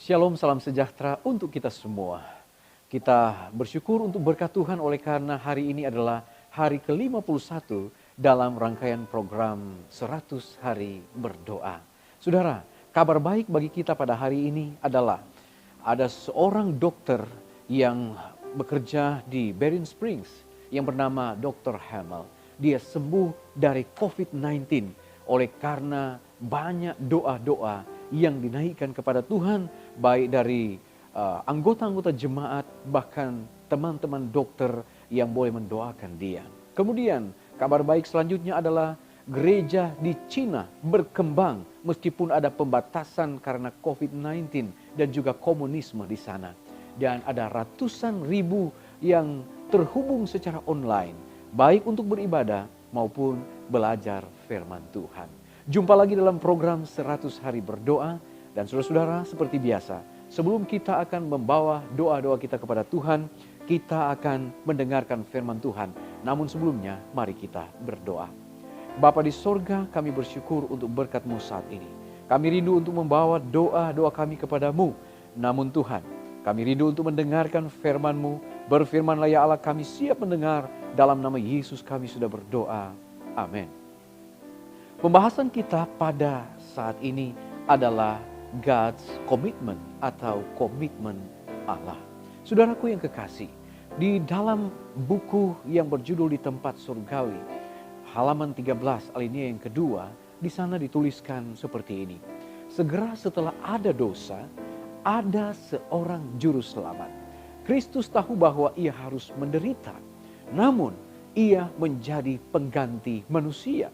Shalom, salam sejahtera untuk kita semua. Kita bersyukur untuk berkat Tuhan oleh karena hari ini adalah hari ke-51 dalam rangkaian program 100 hari berdoa. Saudara, kabar baik bagi kita pada hari ini adalah ada seorang dokter yang bekerja di Berrien Springs yang bernama Dr. Hamel. Dia sembuh dari COVID-19 oleh karena banyak doa-doa yang dinaikkan kepada Tuhan, baik dari anggota-anggota jemaat, bahkan teman-teman dokter yang boleh mendoakan dia. Kemudian kabar baik selanjutnya adalah gereja di Cina berkembang meskipun ada pembatasan karena COVID-19 dan juga komunisme di sana. Dan ada ratusan ribu yang terhubung secara online, baik untuk beribadah maupun belajar firman Tuhan. Jumpa lagi dalam program 100 hari berdoa. Dan saudara-saudara, seperti biasa, sebelum kita akan membawa doa-doa kita kepada Tuhan, kita akan mendengarkan firman Tuhan. Namun sebelumnya, mari kita berdoa. Bapa di sorga, kami bersyukur untuk berkat-Mu saat ini. Kami rindu untuk membawa doa-doa kami kepadamu. Namun Tuhan, kami rindu untuk mendengarkan firman-Mu. Berfirmanlah ya Allah, kami siap mendengar. Dalam nama Yesus kami sudah berdoa. Amin. Pembahasan kita pada saat ini adalah God's commitment atau komitmen Allah. Saudaraku yang kekasih, di dalam buku yang berjudul Di Tempat Surgawi, halaman 13 alinea yang kedua, di sana dituliskan seperti ini. Segera setelah ada dosa, ada seorang juru selamat. Kristus tahu bahwa ia harus menderita, namun ia menjadi pengganti manusia.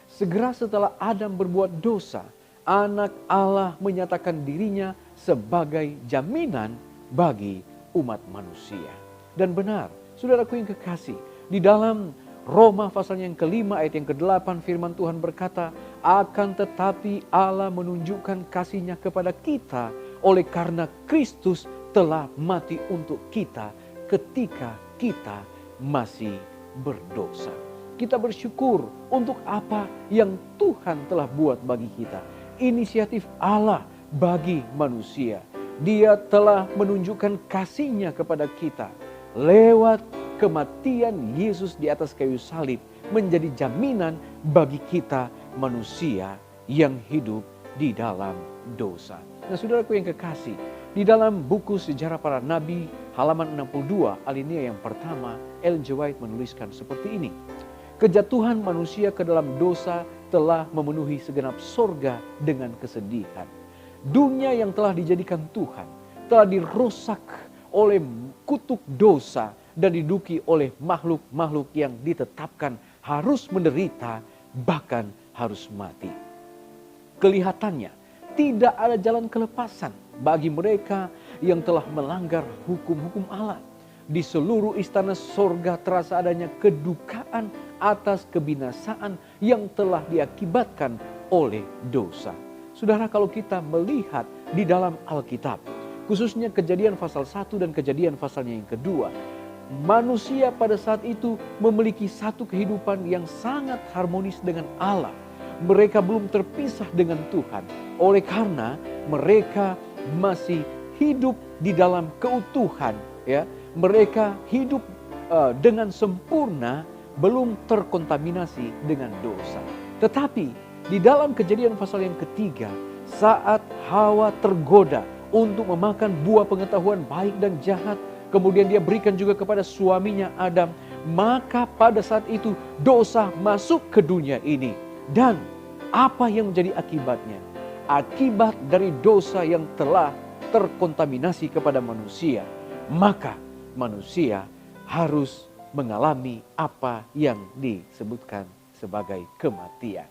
Segera setelah Adam berbuat dosa, Anak Allah menyatakan dirinya sebagai jaminan bagi umat manusia. Dan benar, saudaraku yang kekasih, di dalam Roma pasal yang kelima ayat yang ke-8 firman Tuhan berkata, akan tetapi Allah menunjukkan kasih-Nya kepada kita oleh karena Kristus telah mati untuk kita ketika kita masih berdosa. Kita bersyukur untuk apa yang Tuhan telah buat bagi kita. Inisiatif Allah bagi manusia. Dia telah menunjukkan kasih-Nya kepada kita lewat kematian Yesus di atas kayu salib, menjadi jaminan bagi kita manusia yang hidup di dalam dosa. Nah, saudaraku yang kekasih, di dalam buku Sejarah Para Nabi halaman 62 alinea yang pertama, Ellen G. White menuliskan seperti ini. Kejatuhan manusia ke dalam dosa telah memenuhi segenap sorga dengan kesedihan. Dunia yang telah dijadikan Tuhan telah dirusak oleh kutuk dosa dan diduduki oleh makhluk-makhluk yang ditetapkan harus menderita, bahkan harus mati. Kelihatannya tidak ada jalan kelepasan bagi mereka yang telah melanggar hukum-hukum Allah. Di seluruh istana sorga terasa adanya kedukaan atas kebinasaan yang telah diakibatkan oleh dosa. Saudara, kalau kita melihat di dalam Alkitab, khususnya Kejadian pasal 1 dan Kejadian pasalnya yang kedua, manusia pada saat itu memiliki satu kehidupan yang sangat harmonis dengan Allah. Mereka belum terpisah dengan Tuhan. Oleh karena mereka masih hidup di dalam keutuhan, ya. Mereka hidup dengan sempurna, belum terkontaminasi dengan dosa. Tetapi di dalam Kejadian pasal yang ketiga, saat Hawa tergoda untuk memakan buah pengetahuan baik dan jahat, kemudian dia berikan juga kepada suaminya Adam, maka pada saat itu dosa masuk ke dunia ini. Dan apa yang menjadi akibatnya? Akibat dari dosa yang telah terkontaminasi kepada manusia, maka manusia harus mengalami apa yang disebutkan sebagai kematian.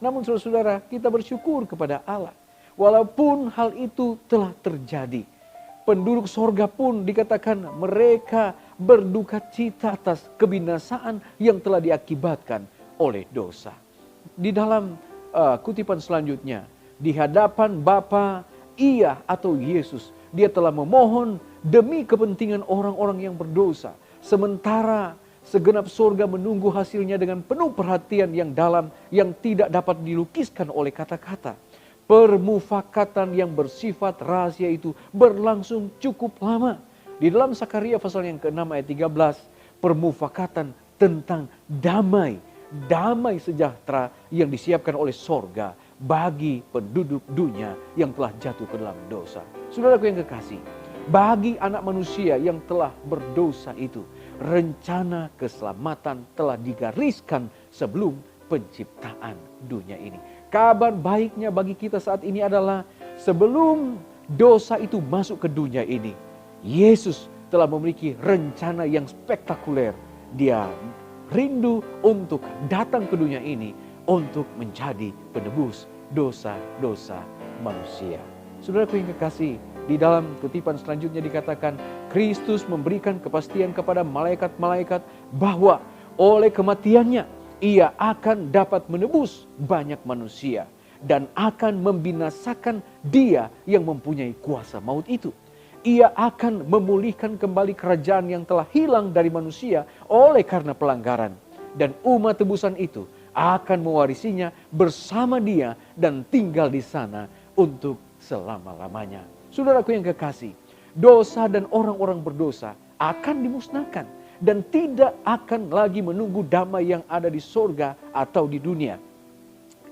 Namun saudara-saudara, kita bersyukur kepada Allah. Walaupun hal itu telah terjadi, penduduk sorga pun dikatakan mereka berduka cita atas kebinasaan yang telah diakibatkan oleh dosa. Di dalam kutipan selanjutnya, di hadapan Bapa, ia atau Yesus, dia telah memohon demi kepentingan orang-orang yang berdosa. Sementara segenap sorga menunggu hasilnya dengan penuh perhatian yang dalam yang tidak dapat dilukiskan oleh kata-kata. Permufakatan yang bersifat rahasia itu berlangsung cukup lama. Di dalam Sakaria pasal yang ke-6 ayat 13, permufakatan tentang damai, damai sejahtera yang disiapkan oleh sorga bagi penduduk dunia yang telah jatuh ke dalam dosa. Saudaraku yang kekasih, bagi anak manusia yang telah berdosa itu, rencana keselamatan telah digariskan sebelum penciptaan dunia ini. Kabar baiknya bagi kita saat ini adalah sebelum dosa itu masuk ke dunia ini, Yesus telah memiliki rencana yang spektakuler. Dia rindu untuk datang ke dunia ini untuk menjadi penebus dosa-dosa manusia. Saudaraku yang kekasih, di dalam kutipan selanjutnya dikatakan, Kristus memberikan kepastian kepada malaikat-malaikat bahwa oleh kematiannya Ia akan dapat menebus banyak manusia dan akan membinasakan dia yang mempunyai kuasa maut itu. Ia akan memulihkan kembali kerajaan yang telah hilang dari manusia oleh karena pelanggaran. Dan umat tebusan itu akan mewarisinya bersama dia dan tinggal di sana untuk selama-lamanya. Saudaraku yang kekasih, dosa dan orang-orang berdosa akan dimusnahkan dan tidak akan lagi menunggu damai yang ada di sorga atau di dunia.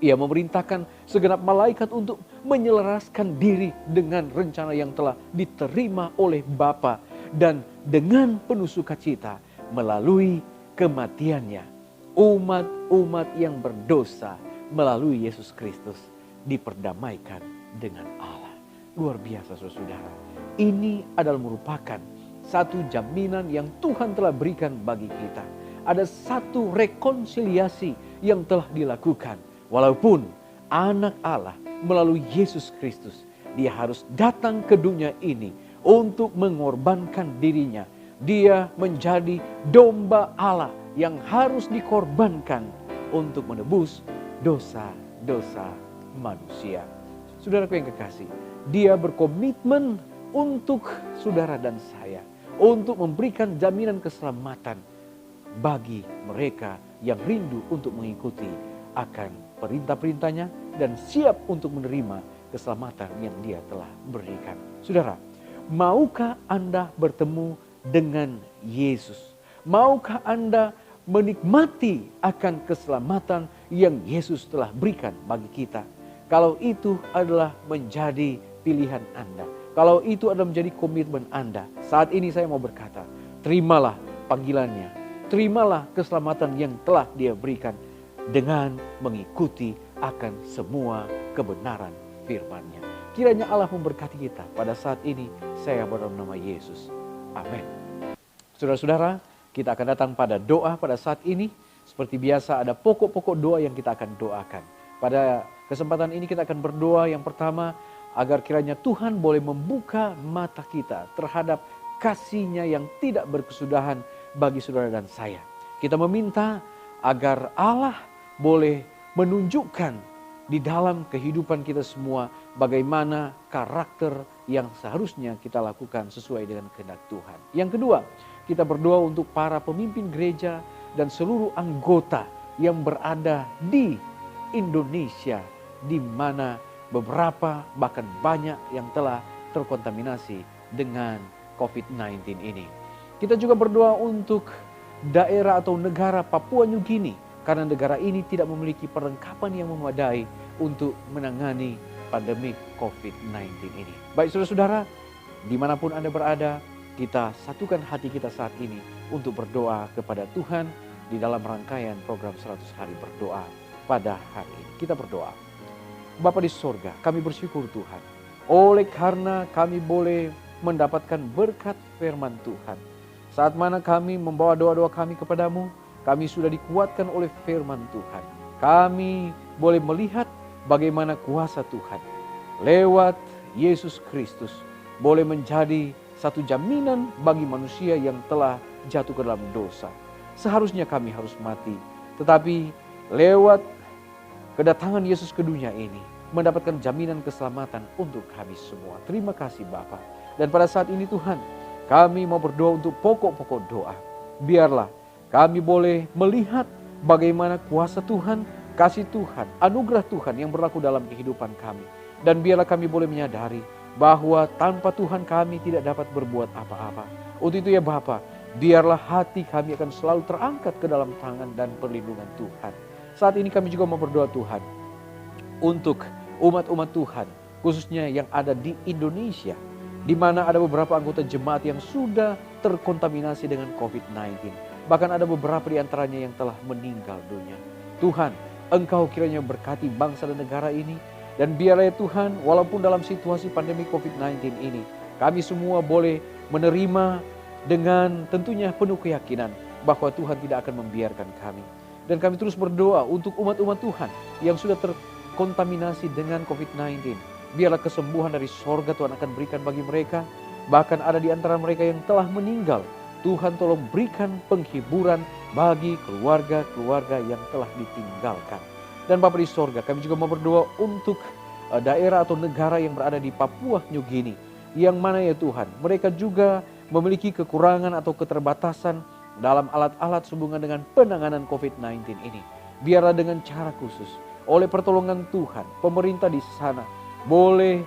Ia memerintahkan segenap malaikat untuk menyelaraskan diri dengan rencana yang telah diterima oleh Bapa, dan dengan penuh sukacita melalui kematiannya, umat-umat yang berdosa melalui Yesus Kristus diperdamaikan dengan Allah. Luar biasa saudara. Ini adalah merupakan satu jaminan yang Tuhan telah berikan bagi kita. Ada satu rekonsiliasi yang telah dilakukan. Walaupun anak Allah melalui Yesus Kristus, dia harus datang ke dunia ini untuk mengorbankan dirinya. Dia menjadi domba Allah yang harus dikorbankan untuk menebus dosa-dosa manusia. Saudaraku yang kekasih, dia berkomitmen untuk saudara dan saya, untuk memberikan jaminan keselamatan bagi mereka yang rindu untuk mengikuti akan perintah-perintahnya dan siap untuk menerima keselamatan yang dia telah berikan. Saudara, maukah Anda bertemu dengan Yesus? Maukah Anda menikmati akan keselamatan yang Yesus telah berikan bagi kita? Kalau itu adalah menjadi pilihan Anda, kalau itu adalah menjadi komitmen Anda, saat ini saya mau berkata, terimalah panggilannya, terimalah keselamatan yang telah dia berikan dengan mengikuti akan semua kebenaran firman-Nya. Kiranya Allah memberkati kita pada saat ini. Saya berdoa nama Yesus. Amin. Saudara-saudara, kita akan datang pada doa pada saat ini. Seperti biasa ada pokok-pokok doa yang kita akan doakan. Pada kesempatan ini kita akan berdoa yang pertama, agar kiranya Tuhan boleh membuka mata kita terhadap kasih-Nya yang tidak berkesudahan bagi saudara dan saya. Kita meminta agar Allah boleh menunjukkan di dalam kehidupan kita semua bagaimana karakter yang seharusnya kita lakukan sesuai dengan kehendak Tuhan. Yang kedua, kita berdoa untuk para pemimpin gereja dan seluruh anggota yang berada di Indonesia, di mana beberapa bahkan banyak yang telah terkontaminasi dengan COVID-19 ini. Kita juga berdoa untuk daerah atau negara Papua New Guinea, karena negara ini tidak memiliki perlengkapan yang memadai untuk menangani pandemi COVID-19 ini. Baik saudara-saudara, dimanapun Anda berada, kita satukan hati kita saat ini untuk berdoa kepada Tuhan di dalam rangkaian program 100 hari berdoa pada hari ini. Kita berdoa. Bapa di sorga, kami bersyukur Tuhan, oleh karena kami boleh mendapatkan berkat firman Tuhan. Saat mana kami membawa doa-doa kami kepadamu, kami sudah dikuatkan oleh firman Tuhan. Kami boleh melihat bagaimana kuasa Tuhan lewat Yesus Kristus boleh menjadi satu jaminan bagi manusia yang telah jatuh ke dalam dosa. Seharusnya kami harus mati, tetapi lewat kedatangan Yesus ke dunia ini mendapatkan jaminan keselamatan untuk kami semua. Terima kasih Bapa. Dan pada saat ini Tuhan, kami mau berdoa untuk pokok-pokok doa. Biarlah kami boleh melihat bagaimana kuasa Tuhan, kasih Tuhan, anugerah Tuhan yang berlaku dalam kehidupan kami. Dan biarlah kami boleh menyadari bahwa tanpa Tuhan kami tidak dapat berbuat apa-apa. Untuk itu ya Bapa, biarlah hati kami akan selalu terangkat ke dalam tangan dan perlindungan Tuhan. Saat ini kami juga mau berdoa Tuhan untuk umat-umat Tuhan, khususnya yang ada di Indonesia, di mana ada beberapa anggota jemaat yang sudah terkontaminasi dengan COVID-19. Bahkan ada beberapa di antaranya yang telah meninggal dunia. Tuhan, Engkau kiranya berkati bangsa dan negara ini. Dan biarlah ya Tuhan, walaupun dalam situasi pandemi COVID-19 ini, kami semua boleh menerima dengan tentunya penuh keyakinan bahwa Tuhan tidak akan membiarkan kami. Dan kami terus berdoa untuk umat-umat Tuhan yang sudah terkontaminasi dengan COVID-19. Biarlah kesembuhan dari sorga Tuhan akan berikan bagi mereka. Bahkan ada di antara mereka yang telah meninggal. Tuhan tolong berikan penghiburan bagi keluarga-keluarga yang telah ditinggalkan. Dan Bapa di sorga, kami juga mau berdoa untuk daerah atau negara yang berada di Papua New Guinea. Yang mana ya Tuhan, mereka juga memiliki kekurangan atau keterbatasan dalam alat-alat sehubungan dengan penanganan COVID-19 ini. Biarlah dengan cara khusus, oleh pertolongan Tuhan, pemerintah di sana boleh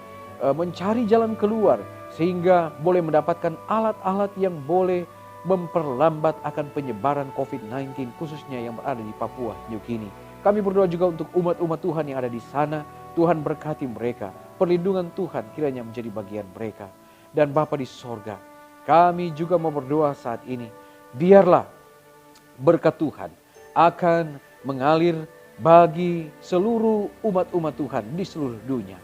mencari jalan keluar sehingga boleh mendapatkan alat-alat yang boleh memperlambat akan penyebaran COVID-19 khususnya yang berada di Papua New Guinea. Kami berdoa juga untuk umat-umat Tuhan yang ada di sana. Tuhan berkati mereka, perlindungan Tuhan kiranya menjadi bagian mereka. Dan Bapa di sorga, kami juga mau berdoa saat ini, biarlah berkat Tuhan akan mengalir bagi seluruh umat-umat Tuhan di seluruh dunia.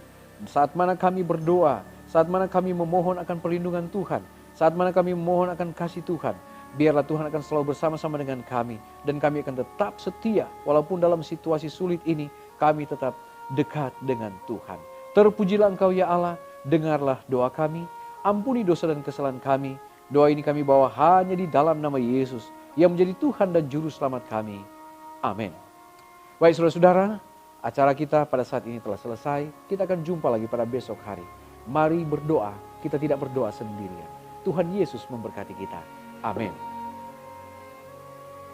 Saat mana kami berdoa, saat mana kami memohon akan perlindungan Tuhan, saat mana kami memohon akan kasih Tuhan, biarlah Tuhan akan selalu bersama-sama dengan kami. Dan kami akan tetap setia, walaupun dalam situasi sulit ini, kami tetap dekat dengan Tuhan. Terpujilah Engkau ya Allah, dengarlah doa kami, ampuni dosa dan kesalahan kami. Doa ini kami bawa hanya di dalam nama Yesus, yang menjadi Tuhan dan Juru Selamat kami. Amin. Baik saudara-saudara, acara kita pada saat ini telah selesai. Kita akan jumpa lagi pada besok hari. Mari berdoa, kita tidak berdoa sendirian. Tuhan Yesus memberkati kita. Amin.